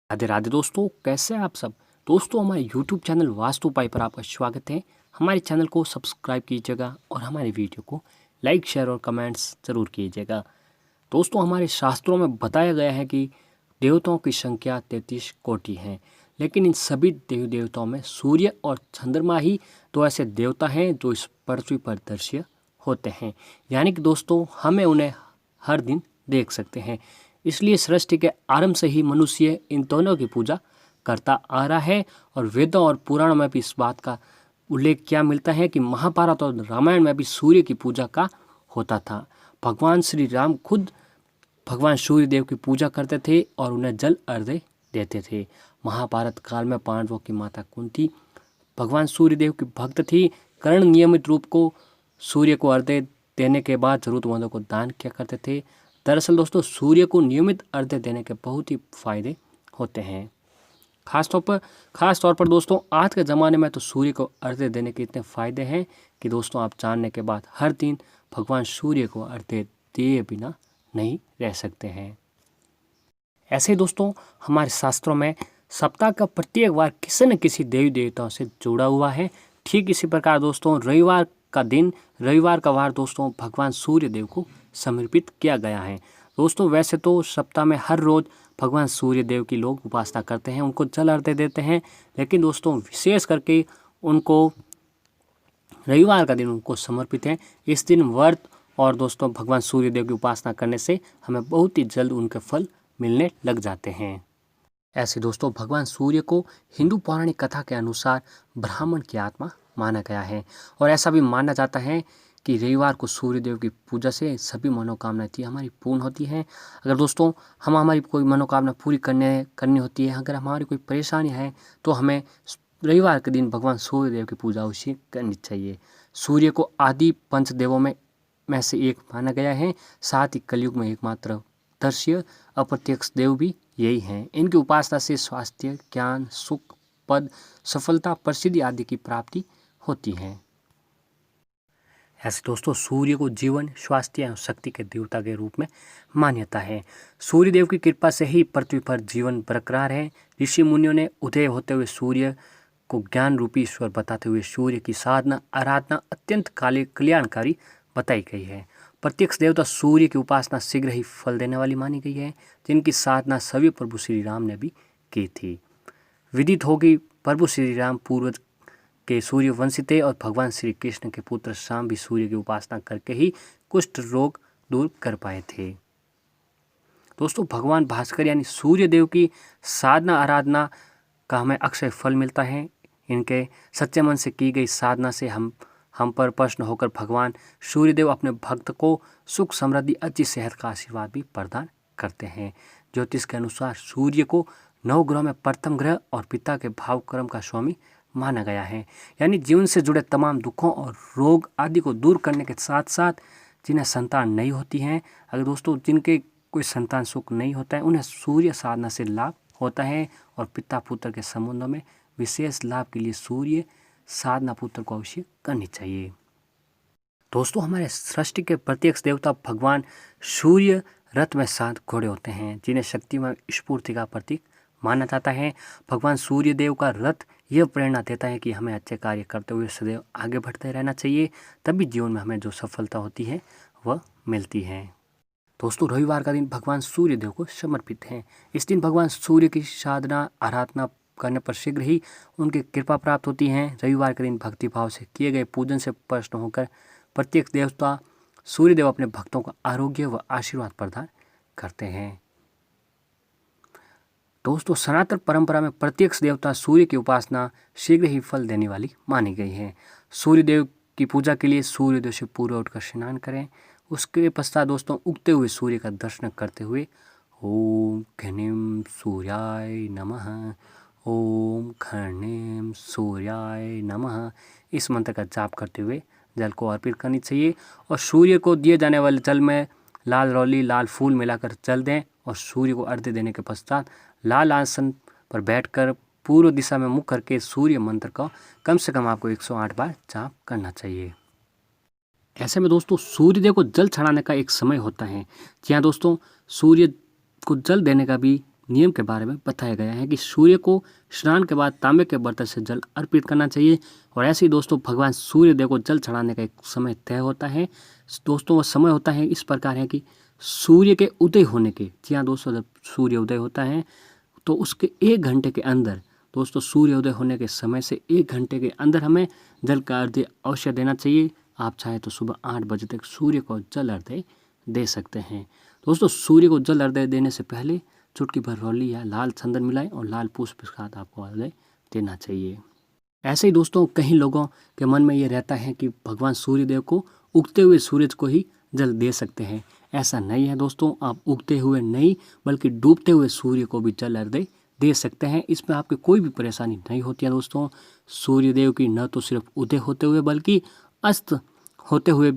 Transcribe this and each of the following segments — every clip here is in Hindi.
राधे राधे दोस्तों, कैसे हैं आप सब। दोस्तों, हमारे YouTube चैनल वास्तु उपाय पर आपका स्वागत है। हमारे चैनल को सब्सक्राइब कीजिएगा और हमारे वीडियो को लाइक, शेयर और कमेंट्स ज़रूर कीजिएगा। दोस्तों, हमारे शास्त्रों में बताया गया है कि देवताओं की संख्या 33 कोटि है, लेकिन इन सभी देवी देवताओं में सूर्य और चंद्रमा ही दो ऐसे देवता हैं जो इस पृथ्वी पर दृश्य होते हैं। यानी कि दोस्तों, हमें उन्हें हर दिन देख सकते हैं। इसलिए सृष्टि के आरंभ से ही मनुष्य इन दोनों की पूजा करता आ रहा है और वेदों और पुराणों में भी इस बात का उल्लेख क्या मिलता है कि महाभारत और रामायण में भी सूर्य की पूजा का होता था। भगवान श्री राम खुद भगवान सूर्य देव की पूजा करते थे और उन्हें जल अर्घ्य देते थे। महाभारत काल में पांडवों की माता कुंती भगवान सूर्य देव की भक्त थी। कर्ण नियमित रूप को सूर्य को अर्घ्य देने के बाद जरूरतमंदों को दान किया करते थे। दरअसल दोस्तों, सूर्य को नियमित अर्घ्य देने के बहुत ही फायदे होते हैं। खास तौर पर दोस्तों, आज के ज़माने में तो सूर्य को अर्घ्य देने के इतने फ़ायदे हैं कि दोस्तों, आप जानने के बाद हर दिन भगवान सूर्य को अर्घ्य दिए बिना नहीं रह सकते हैं। ऐसे ही दोस्तों, हमारे शास्त्रों में सप्ताह का प्रत्येक वार किसी न किसी देवी देवताओं से जुड़ा हुआ है। ठीक इसी प्रकार दोस्तों, रविवार का वार दोस्तों भगवान सूर्य देव को समर्पित किया गया है। दोस्तों, वैसे तो सप्ताह में हर रोज़ भगवान सूर्य देव की लोग उपासना करते हैं, उनको जल अर्घ्य देते हैं, लेकिन दोस्तों विशेष करके उनको रविवार का दिन उनको समर्पित है। इस दिन व्रत और दोस्तों भगवान सूर्य देव की उपासना करने से हमें बहुत ही जल्द उनके फल मिलने लग जाते हैं। ऐसे दोस्तों, भगवान सूर्य को हिंदू पौराणिक कथा के अनुसार ब्राह्मण की आत्मा माना गया है और ऐसा भी माना जाता है कि रविवार को सूर्य देव की पूजा से सभी मनोकामनाएं थी हमारी पूर्ण होती हैं। अगर दोस्तों हम हमारी कोई मनोकामना पूरी करनी होती है, अगर हमारी कोई परेशानी है, तो हमें रविवार के दिन भगवान सूर्य देव की पूजा अवश्य करनी चाहिए। सूर्य को आदि पंचदेवों में से एक माना गया है। साथ ही कलयुग में एकमात्र दर्श्य अप्रत्यक्ष देव भी यही हैं। इनकी उपासना से स्वास्थ्य, ज्ञान, सुख, पद, सफलता, प्रसिद्धि आदि की प्राप्ति होती है। ऐसे दोस्तों, सूर्य को जीवन, स्वास्थ्य एवं शक्ति के देवता के रूप में मान्यता है। सूर्य देव की कृपा से ही पृथ्वी पर जीवन बरकरार है। ऋषि मुनियों ने उदय होते हुए सूर्य को ज्ञान रूपी ईश्वर बताते हुए सूर्य की साधना आराधना अत्यंत कल्याणकारी बताई गई है। प्रत्यक्ष देवता सूर्य की उपासना शीघ्र ही फल देने वाली मानी गई है, जिनकी साधना सभी प्रभु श्री राम ने भी की थी। विदित होगी प्रभु श्री राम पूर्वज के सूर्य वंशी थे और भगवान श्री कृष्ण के पुत्र शाम भी सूर्य की उपासना करके ही कुष्ठ रोग दूर कर पाए थे। दोस्तों, भगवान भास्कर यानी सूर्य देव की साधना आराधना का हमें अक्षय फल मिलता है। इनके सच्चे मन से की गई साधना से हम पर प्रसन्न होकर भगवान सूर्यदेव अपने भक्त को सुख, समृद्धि, अच्छी सेहत का आशीर्वाद भी प्रदान करते हैं। ज्योतिष के अनुसार सूर्य को 9 ग्रहों में प्रथम ग्रह और पिता के भाव कर्म का स्वामी माना गया है। यानी जीवन से जुड़े तमाम दुखों और रोग आदि को दूर करने के साथ साथ जिन्हें संतान नहीं होती हैं, अगर दोस्तों जिनके कोई संतान सुख नहीं होता है, उन्हें सूर्य साधना से लाभ होता है और पिता पुत्र के संबंधों में विशेष लाभ के लिए सूर्य साधना पुत्र को अवश्य करनी चाहिए। दोस्तों, हमारे सृष्टि के प्रत्यक्ष देवता भगवान सूर्य रथ में 7 घोड़े होते हैं, जिन्हें शक्ति में स्फूर्ति का प्रतीक माना जाता है। भगवान सूर्य देव का रथ यह प्रेरणा देता है कि हमें अच्छे कार्य करते हुए सदैव आगे बढ़ते रहना चाहिए, तभी जीवन में हमें जो सफलता होती है वह मिलती है। दोस्तों, रविवार का दिन भगवान सूर्य देव को समर्पित है। इस दिन भगवान सूर्य की साधना आराधना करने पर शीघ्र ही उनकी कृपा प्राप्त होती है। रविवार के दिन भक्ति भाव से किए गए पूजन से प्रसन्न होकर प्रत्येक देवता सूर्यदेव अपने भक्तों को आरोग्य व आशीर्वाद प्रदान करते हैं। दोस्तों, सनातन परंपरा में प्रत्यक्ष देवता सूर्य की उपासना शीघ्र ही फल देने वाली मानी गई है। सूर्यदेव की पूजा के लिए सूर्योदय से पूर्व उठकर स्नान करें। उसके पश्चात दोस्तों उगते हुए सूर्य का दर्शन करते हुए ओम घनीम सूर्याय नमः, ओम घनीम सूर्याय नमः इस मंत्र का जाप करते हुए जल को अर्पित करनी चाहिए और सूर्य को दिए जाने वाले जल में लाल रौली, लाल फूल मिलाकर जल दें और सूर्य को अर्घ्य देने के पश्चात लाल आसन पर बैठकर पूर्व दिशा में मुख करके सूर्य मंत्र का कम से कम आपको 108 बार जाप करना चाहिए। ऐसे में दोस्तों, सूर्यदेव को जल चढ़ाने का एक समय होता है। जी हाँ दोस्तों, सूर्य को जल देने का भी नियम के बारे में बताया गया है कि सूर्य को स्नान के बाद तांबे के बर्तन से जल अर्पित करना चाहिए। और ऐसे ही दोस्तों भगवान सूर्य देव को जल चढ़ाने का एक समय तय होता है। दोस्तों वो समय होता है इस प्रकार है कि सूर्य के उदय होने के, जी हाँ दोस्तों, जब सूर्य उदय होता है तो उसके 1 घंटे के अंदर, दोस्तों सूर्योदय होने के समय से 1 घंटे के अंदर हमें जल का अर्घ्य अवश्य देना चाहिए। आप चाहें तो सुबह 8 बजे तक सूर्य को जल अर्घ्य दे सकते हैं। दोस्तों सूर्य को जल अर्घ्य देने से पहले चुटकी भर रोली या लाल चंदन मिलाएं और लाल पुष्प के साथ आपको अर्घ्य देना चाहिए। ऐसे ही दोस्तों कई लोगों के मन में ये रहता है कि भगवान सूर्यदेव को उगते हुए सूरज को ही जल दे सकते हैं। ऐसा नहीं है दोस्तों, आप उगते हुए नहीं बल्कि डूबते हुए सूर्य को भी जल अर्घ्य दे सकते हैं। इसमें आपकी कोई भी परेशानी नहीं होती है दोस्तों। सूर्यदेव की न तो सिर्फ उदय होते हुए बल्कि अस्त होते हुए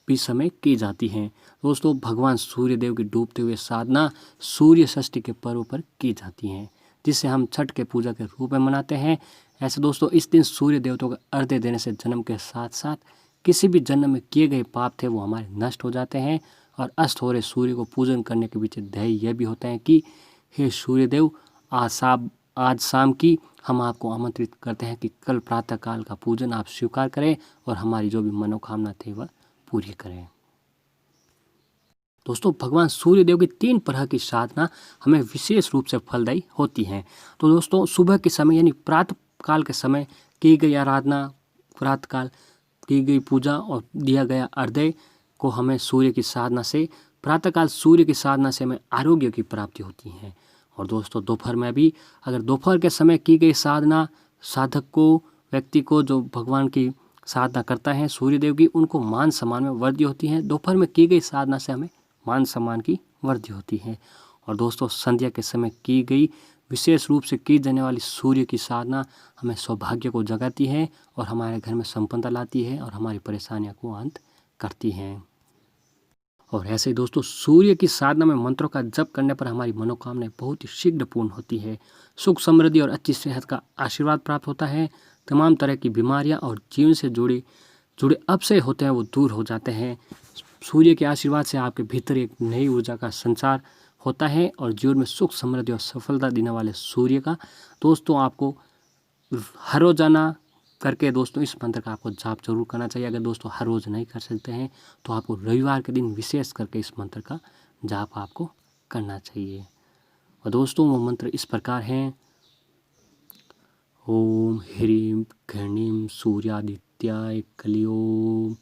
भी समय की जाती हैं। दोस्तों भगवान सूर्यदेव की डूबते हुए साधना सूर्य षष्ठी के पर्व पर की जाती हैं, जिसे हम छठ के पूजा के रूप में मनाते हैं। ऐसे दोस्तों इस दिन सूर्य देवताओं को अर्घ्य देने से जन्म के साथ साथ किसी भी जन्म में किए गए पाप थे वो हमारे नष्ट हो जाते हैं। और अस्त हो रहे सूर्य को पूजन करने के पीछे ध्येय यह भी होता है कि हे सूर्यदेव, आज शाम की हम आपको आमंत्रित करते हैं कि कल प्रातः काल का पूजन आप स्वीकार करें और हमारी जो भी मनोकामना थी वह पूरी करें। दोस्तों भगवान सूर्यदेव की 3 तरह की साधना हमें विशेष रूप से फलदायी होती हैं। तो दोस्तों सुबह के समय यानी प्रातः काल के समय की गई आराधना, प्रातः काल की गई पूजा और दिया गया अर्घ्य को हमें सूर्य की साधना से, प्रातःकाल सूर्य की साधना से हमें आरोग्य की प्राप्ति होती है। और दोस्तों दोपहर में भी अगर दोपहर के समय की गई साधना साधक को, व्यक्ति को जो भगवान की साधना करता है सूर्यदेव की, उनको मान सम्मान में वृद्धि होती है। दोपहर में की गई साधना से हमें मान सम्मान की वृद्धि होती है। और दोस्तों संध्या के समय की गई विशेष रूप से की जाने वाली सूर्य की साधना हमें सौभाग्य को जगाती है और हमारे घर में संपन्नता लाती है और हमारी परेशानियों को अंत करती हैं। और ऐसे ही दोस्तों सूर्य की साधना में मंत्रों का जप करने पर हमारी मनोकामनाएं बहुत ही शीघ्र पूर्ण होती है। सुख समृद्धि और अच्छी सेहत का आशीर्वाद प्राप्त होता है। तमाम तरह की बीमारियां और जीवन से जुड़े अपशय होते हैं वो दूर हो जाते हैं। सूर्य के आशीर्वाद से आपके भीतर एक नई ऊर्जा का संचार होता है और जीवन में सुख समृद्धि और सफलता देने वाले सूर्य का दोस्तों आपको हर रोजाना करके दोस्तों इस मंत्र का आपको जाप जरूर करना चाहिए। अगर दोस्तों हर रोज़ नहीं कर सकते हैं तो आपको रविवार के दिन विशेष करके इस मंत्र का जाप आपको करना चाहिए। और दोस्तों वो मंत्र इस प्रकार हैं: ओम ह्रीं घृणीं सूर्यादित्याय कलियोम,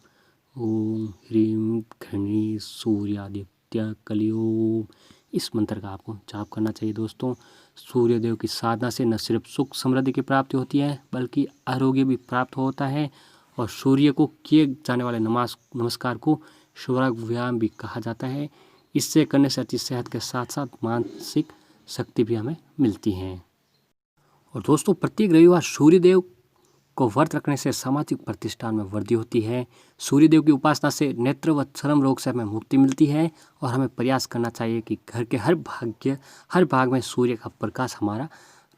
ओम ह्रीं घृणी सूर्यादित्य कलियोम। इस मंत्र का आपको जाप करना चाहिए। दोस्तों सूर्यदेव की साधना से न सिर्फ सुख समृद्धि की प्राप्ति होती है बल्कि आरोग्य भी प्राप्त होता है। और सूर्य को किए जाने वाले नमस्कार को सूर्याग व्यायाम भी कहा जाता है। इससे करने से अच्छी सेहत के साथ साथ मानसिक शक्ति भी हमें मिलती है। और दोस्तों प्रत्येक रविवार सूर्यदेव को व्रत रखने से सामाजिक प्रतिष्ठान में वृद्धि होती है। सूर्यदेव की उपासना से नेत्र व चर्म रोग से हमें मुक्ति मिलती है और हमें प्रयास करना चाहिए कि घर के हर भाग में सूर्य का प्रकाश, हमारा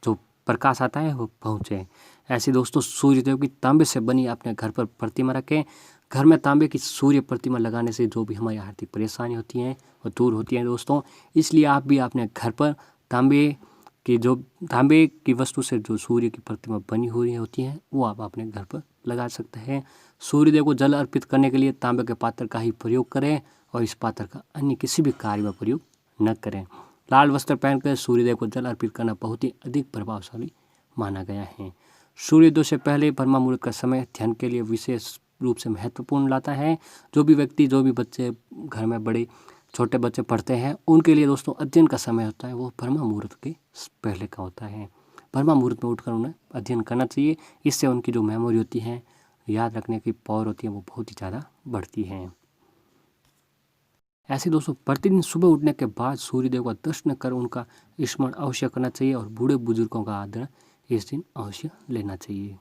जो प्रकाश आता है वो पहुँचे। ऐसे दोस्तों सूर्यदेव की तांबे से बनी अपने घर पर प्रतिमा रखें। घर में तांबे की सूर्य प्रतिमा लगाने से जो भी हमारी आर्थिक परेशानी होती हैं वो दूर होती हैं दोस्तों। इसलिए आप भी अपने घर पर तांबे की वस्तु से जो सूर्य की प्रतिमा बनी हुई होती हैं वो आप अपने घर पर लगा सकते हैं। सूर्यदेव को जल अर्पित करने के लिए तांबे के पात्र का ही प्रयोग करें और इस पात्र का अन्य किसी भी कार्य में प्रयोग न करें। लाल वस्त्र पहनकर सूर्यदेव को जल अर्पित करना बहुत ही अधिक प्रभावशाली माना गया है। सूर्योदय से पहले ब्रह्म मुहूर्त का समय ध्यान के लिए विशेष रूप से महत्वपूर्ण लाता है। जो भी बच्चे घर में बड़े छोटे बच्चे पढ़ते हैं उनके लिए दोस्तों अध्ययन का समय होता है वो ब्रह्म मुहूर्त के पहले का होता है। ब्रह्म मुहूर्त में उठकर उन्हें अध्ययन करना चाहिए। इससे उनकी जो मेमोरी होती है, याद रखने की पावर होती है वो बहुत ही ज़्यादा बढ़ती है। ऐसे दोस्तों प्रतिदिन सुबह उठने के बाद सूर्यदेव का दर्शन कर उनका स्मरण अवश्य करना चाहिए और बूढ़े बुजुर्गों का आदर इस दिन अवश्य लेना चाहिए।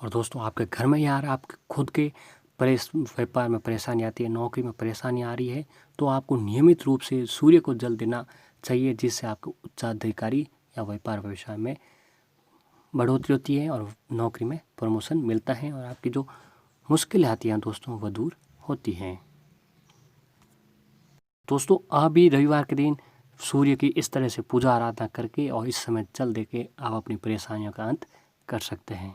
और दोस्तों आपके घर में यार आपके खुद के व्यापार में परेशानी आती है, नौकरी में परेशानी आ रही है, तो आपको नियमित रूप से सूर्य को जल देना चाहिए, जिससे आपको उच्चाधिकारी या व्यापार व्यवसाय में बढ़ोतरी होती है और नौकरी में प्रमोशन मिलता है और आपकी जो मुश्किलें आती हैं दोस्तों वह दूर होती हैं। दोस्तों आप भी रविवार के दिन सूर्य की इस तरह से पूजा आराधना करके और इस समय जल दे के आप अपनी परेशानियों का अंत कर सकते हैं।